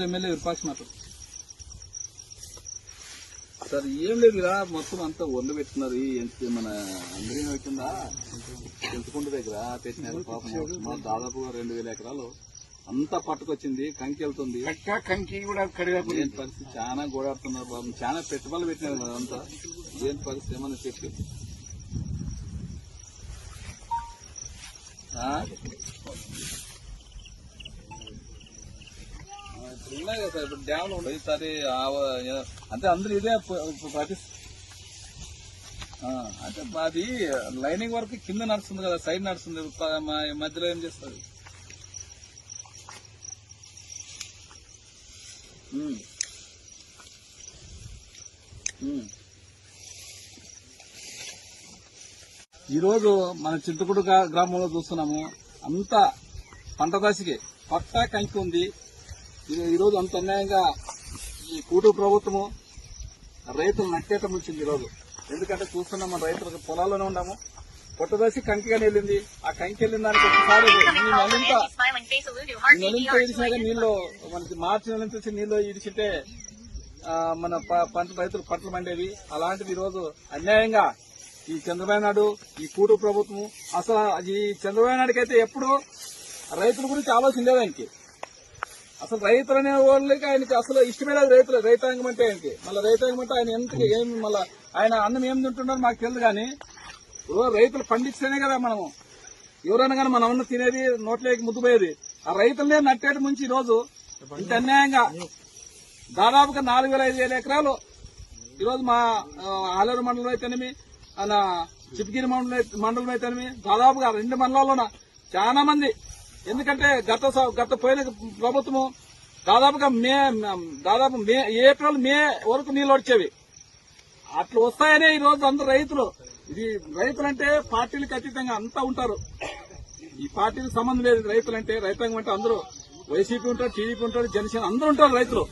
MLA Virupaksha మాట్లాడు. Sir ఏం లేదు కదా, మొత్తం అంతా ఒళ్ళు పెట్టుకున్నారు. మన అందరి పెట్టిందా తెలుసుకుంట దగ్గర పెట్టినారు. పాపం దాదాపుగా 2000 ఎకరాలు అంతా పట్టుకొచ్చింది. కంకి వెళ్తుంది. కంకి కూడా ఏం పరిస్థితి, చాలా గోడాడుతున్నారు పాపం. చాలా పెట్టుబడులు పెట్టినారు అదంతా. ఏం పరిస్థితి ఏమన్నా చెప్పి ఉన్నాయి కదా సార్. ఇప్పుడు డ్యామ్లు ఉండవు సరే అంటే అందరూ ఇదే అంటే అది లైనింగ్ వరకు కింద నడుస్తుంది కదా, సైడ్ నడుస్తుంది. మధ్యలో ఏం చేస్తుంది? ఈరోజు మన చింతకుడు గ్రామంలో చూస్తున్నాము. అంతా పంట దశకి పట్టా కంకి ఉంది. ఈరోజు అంత అన్యాయంగా ఈ కూటమి ప్రభుత్వము రైతులు నట్టేట ముంచింది ఈరోజు. ఎందుకంటే చూస్తున్నాం, మన రైతులకు పొలాల్లోనే ఉన్నాము. పొట్టదశి కంకిగానే వెళ్ళింది. ఆ కంకి వెళ్ళిన దానికి ఒకసారి ఈ నెలంతా ఇడిచినాక నీళ్ళు మనకి మార్చి నెలంత నీళ్ళు ఇడిచితే మన రైతులు పంటలు పండేవి. అలాంటిది ఈరోజు అన్యాయంగా ఈ చంద్రబాబు నాయుడు, ఈ కూటమి ప్రభుత్వము, అసలు ఈ చంద్రబాబు నాయుడుకి అయితే ఎప్పుడు రైతుల గురించి ఆలోచన లేదు ఆయనకి. అసలు రైతులు అనే వాళ్ళకి ఆయనకి అసలు ఇష్టమే లేదు. రైతాంగం అంటే ఆయనకి మళ్ళీ రైతాంగం అంటే ఆయన ఎందుకు ఏం మళ్ళీ ఆయన అన్నం ఏం తింటున్నారు మాకు తెలియదు. కానీ రైతులు పండిస్తేనే కదా మనము ఎవరైనా కానీ మనం అన్న తినేది, నోట్లోకి ముద్దుపోయేది. ఆ రైతులనే నట్టేటి ముంచి ఈరోజు ఇంత అన్యాయంగా దాదాపుగా 4,000-5,000 ఎకరాలు ఈరోజు మా ఆలేరు మండలం అయితేనేమి, మన చిప్గిరి మండలం అయితేనేమి, దాదాపుగా 2 మండలాల్లోన చాలా మంది. ఎందుకంటే గత పోయిన ప్రభుత్వము దాదాపు ఏప్రిల్ మే వరకు నీళ్ళు వచ్చేవి. అట్లా వస్తాయనే ఈ రోజు అందరు రైతులు. ఇది రైతులంటే పార్టీలకు అతీతంగా అంతా ఉంటారు. ఈ పార్టీలకు సంబంధం లేదు. రైతులంటే రైతాంగం అంటే అందరూ వైసీపీ ఉంటారు, టీడీపీ ఉంటారు, జనసేన అందరూ ఉంటారు రైతులు.